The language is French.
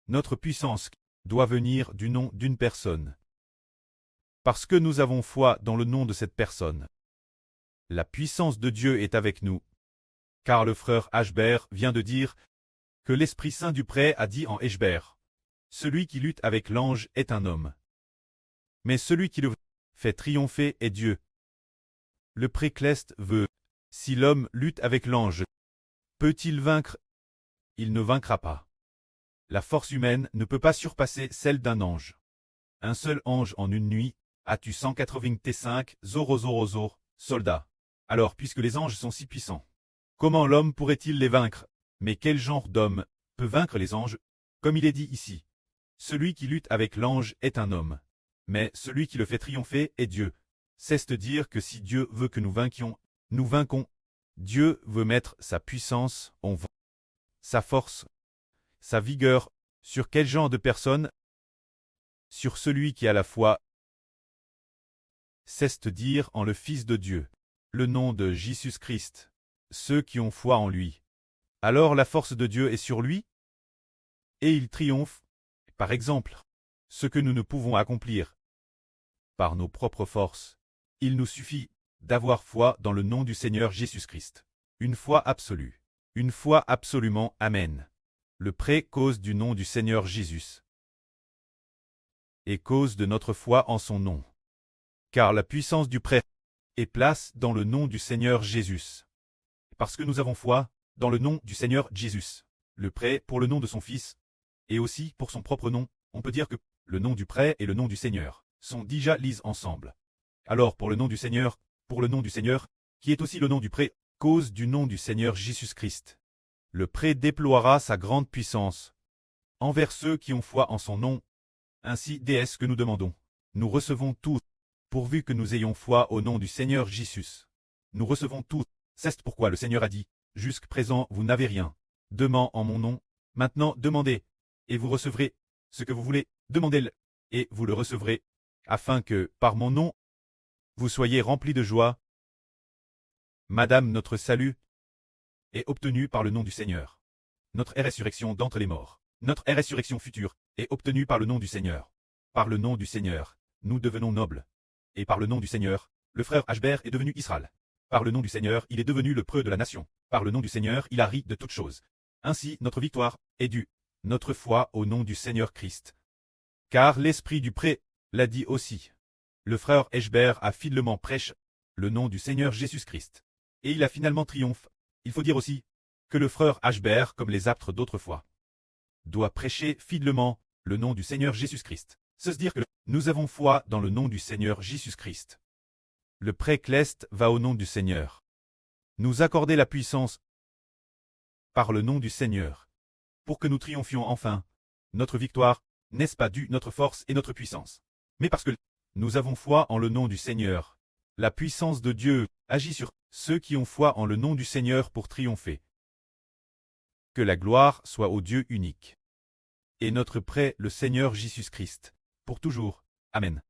Notre puissance doit venir du nom d'une personne. Parce que nous avons foi dans le nom de cette personne. La puissance de Dieu est avec nous. Car le frère Ashbert vient de dire que l'Esprit Saint du Pré a dit en Ashbert. Celui qui lutte avec l'ange est un homme. Mais celui qui le fait triompher est Dieu. Le précleste veut. Si l'homme lutte avec l'ange, peut-il vaincre? Il ne vaincra pas. La force humaine ne peut pas surpasser celle d'un ange. Un seul ange en une nuit, as-tu 185 soldats. Alors puisque les anges sont si puissants, comment l'homme pourrait-il les vaincre? Mais quel genre d'homme peut vaincre les anges? Comme il est dit ici. Celui qui lutte avec l'ange est un homme. Mais celui qui le fait triompher est Dieu. C'est-à-dire que si Dieu veut que nous vainquions, nous vainquons. Dieu veut mettre sa puissance, sa force, sa vigueur, sur quel genre de personne? Sur celui qui a la foi, c'est-à-dire en le Fils de Dieu, le nom de Jésus-Christ, ceux qui ont foi en lui. Alors la force de Dieu est sur lui, et il triomphe, par exemple, ce que nous ne pouvons accomplir par nos propres forces. Il nous suffit d'avoir foi dans le nom du Seigneur Jésus-Christ. Une foi absolue. Une foi absolument Amen. Le pré cause du nom du Seigneur Jésus. Et cause de notre foi en son nom. Car la puissance du pré est place dans le nom du Seigneur Jésus. Parce que nous avons foi dans le nom du Seigneur Jésus. Le pré pour le nom de son Fils, et aussi pour son propre nom, on peut dire que le nom du pré et le nom du Seigneur sont déjà liés ensemble. Alors pour le nom du Seigneur, qui est aussi le nom du pré, cause du nom du Seigneur Jésus-Christ. Le pré déploiera sa grande puissance envers ceux qui ont foi en son nom. Ainsi dès ce que nous demandons. Nous recevons tout, pourvu que nous ayons foi au nom du Seigneur Jésus. Nous recevons tout. C'est pourquoi le Seigneur a dit, jusqu'à présent vous n'avez rien. Demandez en mon nom, maintenant demandez, et vous recevrez ce que vous voulez, demandez-le, et vous le recevrez, afin que, par mon nom, vous soyez remplis de joie. Madame, notre salut est obtenu par le nom du Seigneur. Notre résurrection d'entre les morts, notre résurrection future, est obtenue par le nom du Seigneur. Par le nom du Seigneur, nous devenons nobles. Et par le nom du Seigneur, le frère Ashbert est devenu Israël. Par le nom du Seigneur, il est devenu le preux de la nation. Par le nom du Seigneur, il a ri de toutes choses. Ainsi, notre victoire est due. Notre foi au nom du Seigneur Christ. Car l'Esprit du pré l'a dit aussi. Le frère Ashbert a fidèlement prêché le nom du Seigneur Jésus-Christ. Et il a finalement triomphé. Il faut dire aussi que le frère Ashbert, comme les apôtres d'autrefois, doit prêcher fidèlement le nom du Seigneur Jésus-Christ. C'est dire que nous avons foi dans le nom du Seigneur Jésus-Christ. Le précleste va au nom du Seigneur. Nous accorder la puissance par le nom du Seigneur, pour que nous triomphions enfin. Notre victoire n'est-ce pas due notre force et notre puissance, mais parce que nous avons foi en le nom du Seigneur. La puissance de Dieu agit sur ceux qui ont foi en le nom du Seigneur pour triompher. Que la gloire soit au Dieu unique. Et notre prêt, le Seigneur Jésus-Christ, pour toujours. Amen.